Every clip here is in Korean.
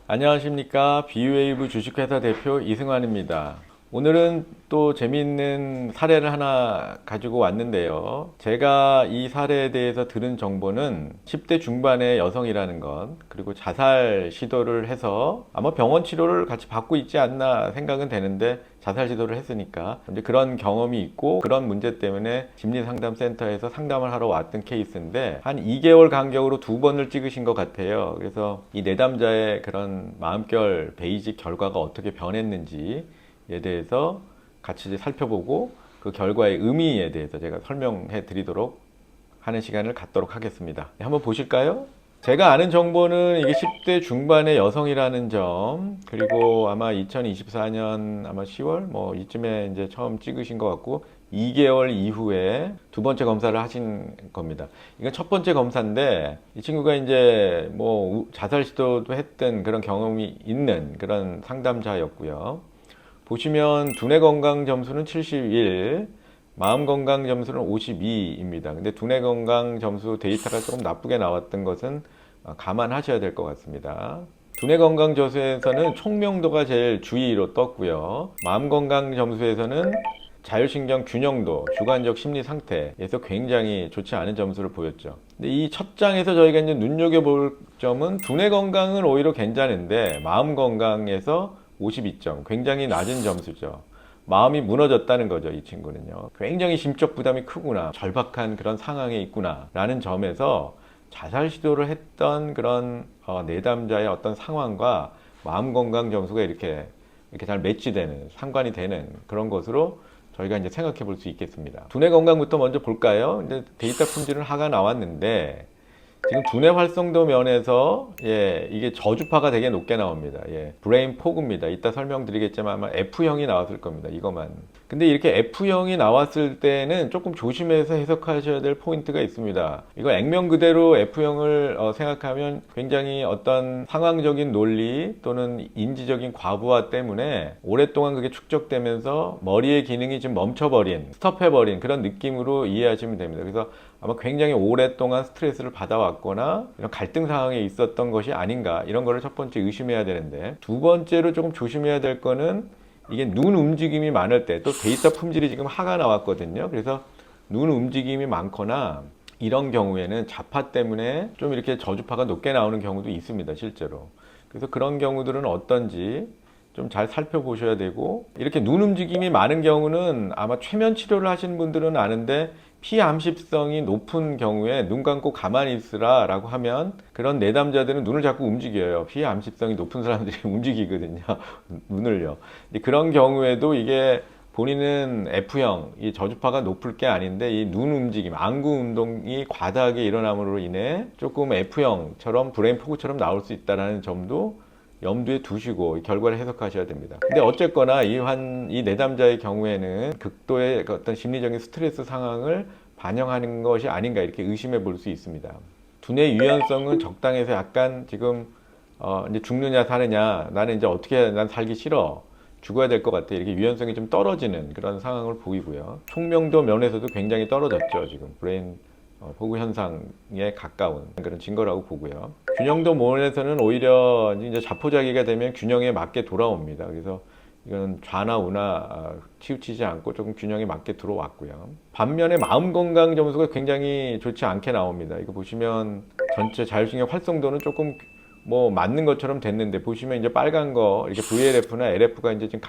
안녕하십니까. 비웨이브 주식회사 대표 이승환입니다. 오늘은 또 재미있는 사례를 하나 가지고 왔는데요. 제가 이 사례에 대해서 들은 정보는 10대 중반의 여성이라는 것, 그리고 자살 시도를 해서 아마 병원 치료를 같이 받고 있지 않나 생각은 되는데, 자살 시도를 했으니까 이제 그런 경험이 있고 그런 문제 때문에 심리상담센터에서 상담을 하러 왔던 케이스인데, 한 2개월 간격으로 2번을 찍으신 것 같아요. 그래서 이 내담자의 그런 마음결 베이직 결과가 어떻게 변했는지에 대해서 같이 이제 살펴보고, 그 결과의 의미에 대해서 제가 설명해 드리도록 하는 시간을 갖도록 하겠습니다. 한번 보실까요? 제가 아는 정보는 이게 10대 중반의 여성이라는 점, 그리고 아마 2024년 아마 10월 뭐 이쯤에 이제 처음 찍으신 것 같고, 2개월 이후에 두 번째 검사를 하신 겁니다. 이건 첫 번째 검사인데, 이 친구가 이제 뭐 자살 시도도 했던 그런 경험이 있는 그런 상담자였고요. 보시면 두뇌 건강 점수는 71, 마음 건강 점수는 52입니다. 근데 두뇌 건강 점수 데이터가 조금 나쁘게 나왔던 것은 감안하셔야 될 것 같습니다. 두뇌 건강 점수에서는 총명도가 제일 주의로 떴고요. 마음 건강 점수에서는 자율신경 균형도, 주관적 심리 상태에서 굉장히 좋지 않은 점수를 보였죠. 근데 이 첫 장에서 저희가 이제 눈여겨볼 점은 두뇌 건강은 오히려 괜찮은데 마음 건강에서 52점, 굉장히 낮은 점수죠. 마음이 무너졌다는 거죠, 이 친구는요. 굉장히 심적 부담이 크구나, 절박한 그런 상황에 있구나 라는 점에서 자살 시도를 했던 그런 내담자의 어떤 상황과 마음 건강 점수가 이렇게 잘 매치되는, 상관이 되는 그런 것으로 저희가 이제 생각해 볼 수 있겠습니다. 두뇌 건강부터 먼저 볼까요? 이제 데이터 품질은 하가 나왔는데, 지금 두뇌 활성도 면에서 이게 저주파가 되게 높게 나옵니다. 브레인 포그입니다. 이따 설명드리겠지만 아마 F형이 나왔을 겁니다. 이것만. 근데 이렇게 F형이 나왔을 때는 조금 조심해서 해석하셔야 될 포인트가 있습니다. 이거 액면 그대로 F형을 생각하면 굉장히 어떤 상황적인 논리 또는 인지적인 과부하 때문에 오랫동안 그게 축적되면서 머리의 기능이 지금 멈춰버린, 스톱해버린 그런 느낌으로 이해하시면 됩니다. 그래서 아마 굉장히 오랫동안 스트레스를 받아왔거나 이런 갈등 상황에 있었던 것이 아닌가, 이런 거를 첫 번째 의심해야 되는데, 두 번째로 조금 조심해야 될 거는 이게 눈 움직임이 많을 때, 또 데이터 품질이 지금 하가 나왔거든요. 그래서 눈 움직임이 많거나 이런 경우에는 자파 때문에 좀 이렇게 저주파가 높게 나오는 경우도 있습니다, 실제로. 그래서 그런 경우들은 어떤지 좀 잘 살펴보셔야 되고, 이렇게 눈 움직임이 많은 경우는 아마 최면 치료를 하시는 분들은 아는데, 피암십성이 높은 경우에 눈 감고 가만히 있으라 라고 하면 그런 내담자들은 눈을 자꾸 움직여요. 피암십성이 높은 사람들이 움직이거든요. 눈을요. 그런 경우에도 이게 본인은 F형, 이 저주파가 높을 게 아닌데 이 눈 움직임, 안구 운동이 과다하게 일어남으로 인해 조금 F형처럼 브레인 포그처럼 나올 수 있다는 점도 염두에 두시고 결과를 해석하셔야 됩니다. 근데 어쨌거나 이 내담자의 경우에는 극도의 어떤 심리적인 스트레스 상황을 반영하는 것이 아닌가, 이렇게 의심해 볼 수 있습니다. 두뇌 유연성은 적당해서 약간 지금 이제 죽느냐 사느냐, 나는 이제 어떻게, 난 살기 싫어, 죽어야 될 것 같아, 이렇게 유연성이 좀 떨어지는 그런 상황을 보이고요. 총명도 면에서도 굉장히 떨어졌죠. 지금 브레인 포구 현상에 가까운 그런 증거라고 보고요. 균형도 면에서는 오히려 이제 자포자기가 되면 균형에 맞게 돌아옵니다. 그래서 이건 좌나 우나 치우치지 않고 조금 균형에 맞게 들어왔고요. 반면에 마음 건강 점수가 굉장히 좋지 않게 나옵니다. 이거 보시면 전체 자율신경 활성도는 조금 뭐 맞는 것처럼 됐는데, 보시면 이제 빨간 거, 이렇게 VLF나 LF가 이제 지금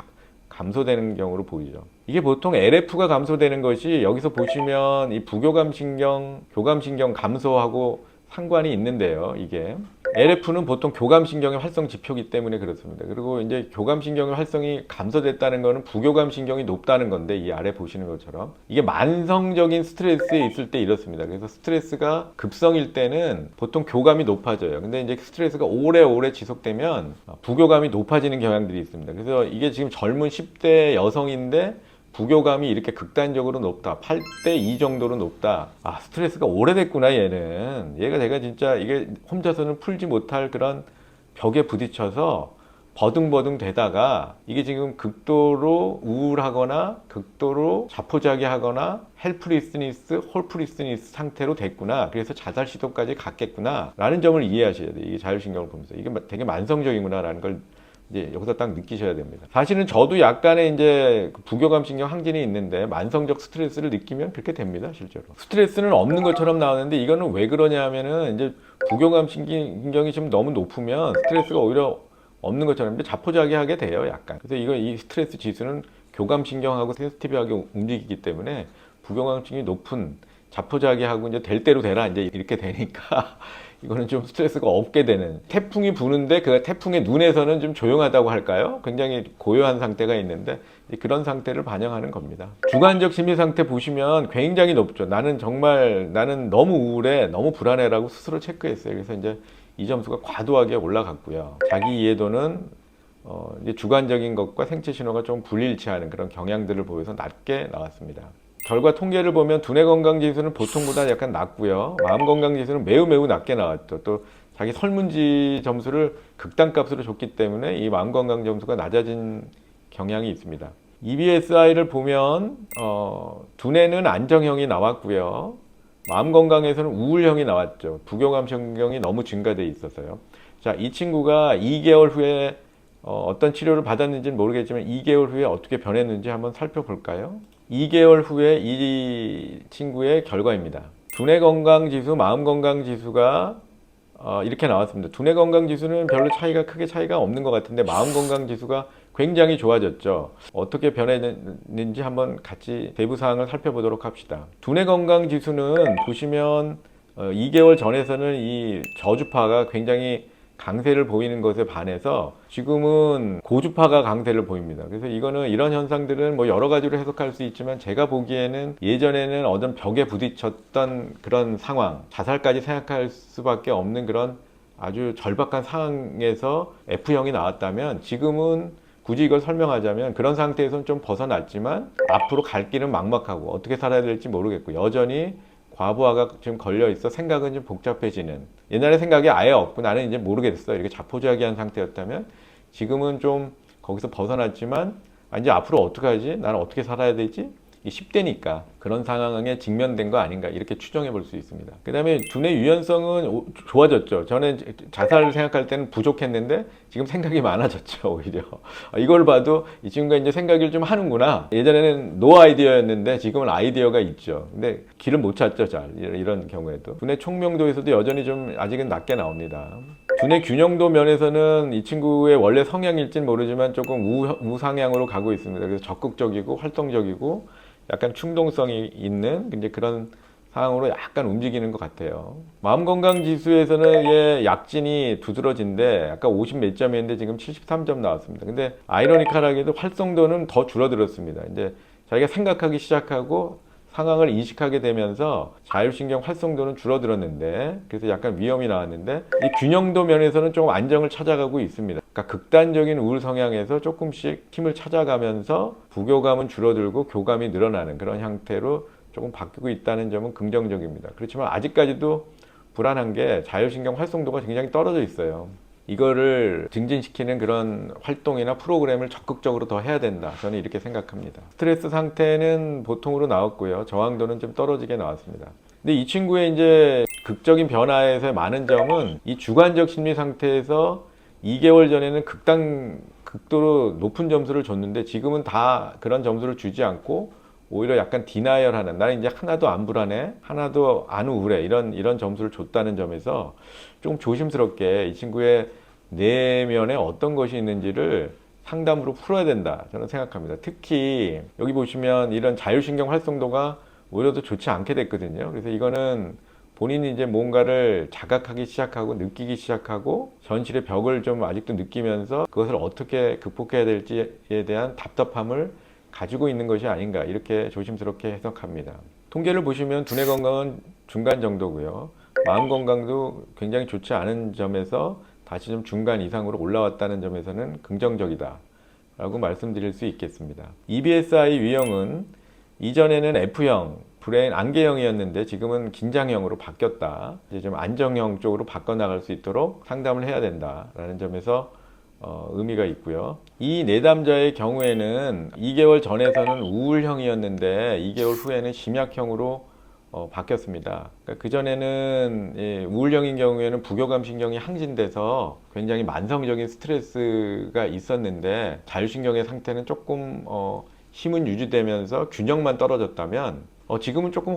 감소되는 경우로 보이죠. 이게 보통 LF가 감소되는 것이, 여기서 보시면 이 부교감신경, 교감신경 감소하고 상관이 있는데요. 이게 LF는 보통 교감신경의 활성 지표이기 때문에 그렇습니다. 그리고 이제 교감신경의 활성이 감소됐다는 것은 부교감신경이 높다는 건데, 이 아래 보시는 것처럼 이게 만성적인 스트레스에 있을 때 이렇습니다. 그래서 스트레스가 급성일 때는 보통 교감이 높아져요. 근데 이제 스트레스가 오래오래 지속되면 부교감이 높아지는 경향들이 있습니다. 그래서 이게 지금 젊은 10대 여성인데 부교감이 이렇게 극단적으로 높다, 8대 2 정도로 높다. 아, 스트레스가 오래됐구나, 얘는. 얘가 제가 진짜 이게 혼자서는 풀지 못할 그런 벽에 부딪혀서 버둥버둥 되다가 이게 지금 극도로 우울하거나 극도로 자포자기하거나 헬플리스니스, 홀플리스니스 상태로 됐구나. 그래서 자살 시도까지 갔겠구나 라는 점을 이해하셔야 돼요. 이게 자율신경을 보면서 이게 되게 만성적이구나 라는 걸 이제 여기서 딱 느끼셔야 됩니다. 사실은 저도 약간의 이제 부교감신경 항진이 있는데 만성적 스트레스를 느끼면 그렇게 됩니다, 실제로. 스트레스는 없는 것처럼 나오는데 이거는 왜 그러냐면은 이제 부교감신경이 좀 너무 높으면 스트레스가 오히려 없는 것처럼 이제 자포자기하게 돼요, 약간. 그래서 이 스트레스 지수는 교감신경하고 센시티브하게 움직이기 때문에 부교감신경이 높은 자포자기하고 이제 될 대로 되라 이제 이렇게 되니까 이거는 좀 스트레스가 없게 되는, 태풍이 부는데 그 태풍의 눈에서는 좀 조용하다고 할까요? 굉장히 고요한 상태가 있는데 그런 상태를 반영하는 겁니다. 주관적 심리 상태 보시면 굉장히 높죠. 나는 너무 우울해, 너무 불안해라고 스스로 체크했어요. 그래서 이제 이 점수가 과도하게 올라갔고요. 자기 이해도는 이제 주관적인 것과 생체 신호가 좀 불일치하는 그런 경향들을 보여서 낮게 나왔습니다. 결과 통계를 보면 두뇌 건강 지수는 보통보다 약간 낮고요. 마음 건강 지수는 매우 낮게 나왔죠. 또 자기 설문지 점수를 극단값으로 줬기 때문에 이 마음 건강 점수가 낮아진 경향이 있습니다. EBSI를 보면 두뇌는 안정형이 나왔고요. 마음 건강에서는 우울형이 나왔죠. 부교감신경이 너무 증가되어 있어서요. 자, 이 친구가 2개월 후에 어떤 치료를 받았는지는 모르겠지만 2개월 후에 어떻게 변했는지 한번 살펴볼까요? 2개월 후에 이 친구의 결과입니다. 두뇌 건강 지수, 마음 건강 지수가 이렇게 나왔습니다. 두뇌 건강 지수는 별로 크게 차이가 없는 것 같은데 마음 건강 지수가 굉장히 좋아졌죠. 어떻게 변했는지 한번 같이 세부 사항을 살펴보도록 합시다. 두뇌 건강 지수는 보시면 2개월 전에서는 이 저주파가 굉장히 강세를 보이는 것에 반해서 지금은 고주파가 강세를 보입니다. 그래서 이런 현상들은 뭐 여러 가지로 해석할 수 있지만 제가 보기에는 예전에는 어떤 벽에 부딪혔던 그런 상황, 자살까지 생각할 수밖에 없는 그런 아주 절박한 상황에서 F형이 나왔다면 지금은 굳이 이걸 설명하자면 그런 상태에서는 좀 벗어났지만 앞으로 갈 길은 막막하고 어떻게 살아야 될지 모르겠고 여전히 과부하가 지금 걸려 있어 생각은 좀 복잡해지는, 옛날에 생각이 아예 없고 나는 이제 모르겠어 이렇게 자포자기한 상태였다면 지금은 좀 거기서 벗어났지만 이제 앞으로 어떻게 하지? 나는 어떻게 살아야 되지? 10대니까 그런 상황에 직면된 거 아닌가 이렇게 추정해 볼 수 있습니다. 그 다음에 두뇌 유연성은 좋아졌죠. 저는 자살을 생각할 때는 부족했는데 지금 생각이 많아졌죠. 오히려 이걸 봐도 이 친구가 이제 생각을 좀 하는구나. 예전에는 노 아이디어였는데 지금은 아이디어가 있죠. 근데 길을 못 찾죠. 잘 이런 경우에도 두뇌 총명도에서도 여전히 좀 아직은 낮게 나옵니다. 두뇌 균형도 면에서는 이 친구의 원래 성향일진 모르지만 조금 우상향으로 가고 있습니다. 그래서 적극적이고 활동적이고 약간 충동성이 있는 이제 그런 상황으로 약간 움직이는 것 같아요. 마음건강지수에서는 약진이 두드러진데 아까 50 몇 점이었는데 지금 73점 나왔습니다. 근데 아이러니컬하게도 활성도는 더 줄어들었습니다. 이제 자기가 생각하기 시작하고 상황을 인식하게 되면서 자율신경 활성도는 줄어들었는데 그래서 약간 위험이 나왔는데 이 균형도 면에서는 좀 안정을 찾아가고 있습니다. 그러니까 극단적인 우울 성향에서 조금씩 힘을 찾아가면서 부교감은 줄어들고 교감이 늘어나는 그런 형태로 조금 바뀌고 있다는 점은 긍정적입니다. 그렇지만 아직까지도 불안한 게 자율신경 활성도가 굉장히 떨어져 있어요. 이거를 증진시키는 그런 활동이나 프로그램을 적극적으로 더 해야 된다. 저는 이렇게 생각합니다. 스트레스 상태는 보통으로 나왔고요. 저항도는 좀 떨어지게 나왔습니다. 근데 이 친구의 이제 극적인 변화에서의 많은 점은 이 주관적 심리 상태에서 2개월 전에는 극도로 높은 점수를 줬는데 지금은 다 그런 점수를 주지 않고 오히려 약간 디나이얼하는, 나는 이제 하나도 안 불안해, 하나도 안 우울해 이런 점수를 줬다는 점에서 조금 조심스럽게 이 친구의 내면에 어떤 것이 있는지를 상담으로 풀어야 된다 저는 생각합니다. 특히 여기 보시면 이런 자율신경 활성도가 오히려 더 좋지 않게 됐거든요. 그래서 이거는 본인이 이제 뭔가를 자각하기 시작하고 느끼기 시작하고 현실의 벽을 좀 아직도 느끼면서 그것을 어떻게 극복해야 될지에 대한 답답함을 가지고 있는 것이 아닌가 이렇게 조심스럽게 해석합니다. 통계를 보시면 두뇌 건강은 중간 정도고요. 마음 건강도 굉장히 좋지 않은 점에서 다시 좀 중간 이상으로 올라왔다는 점에서는 긍정적이다 라고 말씀드릴 수 있겠습니다. EBSI 유형은 이전에는 F형, 브레인 안개형이었는데 지금은 긴장형으로 바뀌었다. 이제 좀 안정형 쪽으로 바꿔나갈 수 있도록 상담을 해야 된다라는 점에서 의미가 있고요. 이 내담자의 경우에는 2개월 전에서는 우울형이었는데 2개월 후에는 심약형으로 바뀌었습니다. 그러니까 그전에는 우울형인 경우에는 부교감 신경이 항진돼서 굉장히 만성적인 스트레스가 있었는데 자율신경의 상태는 조금 힘은 유지되면서 균형만 떨어졌다면 지금은 조금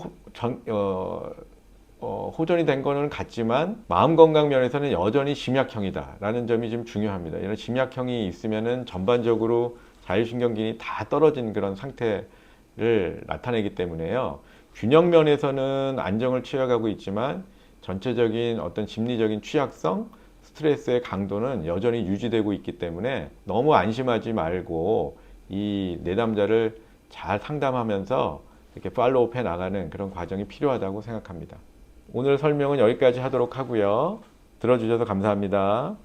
호전이 된 거는 같지만 마음 건강 면에서는 여전히 심약형이다라는 점이 좀 중요합니다. 이런 심약형이 있으면은 전반적으로 자율신경균이 다 떨어진 그런 상태를 나타내기 때문에요. 균형 면에서는 안정을 취해가고 있지만 전체적인 어떤 심리적인 취약성, 스트레스의 강도는 여전히 유지되고 있기 때문에 너무 안심하지 말고 이 내담자를 잘 상담하면서 이렇게 팔로우업해 나가는 그런 과정이 필요하다고 생각합니다. 오늘 설명은 여기까지 하도록 하고요. 들어주셔서 감사합니다.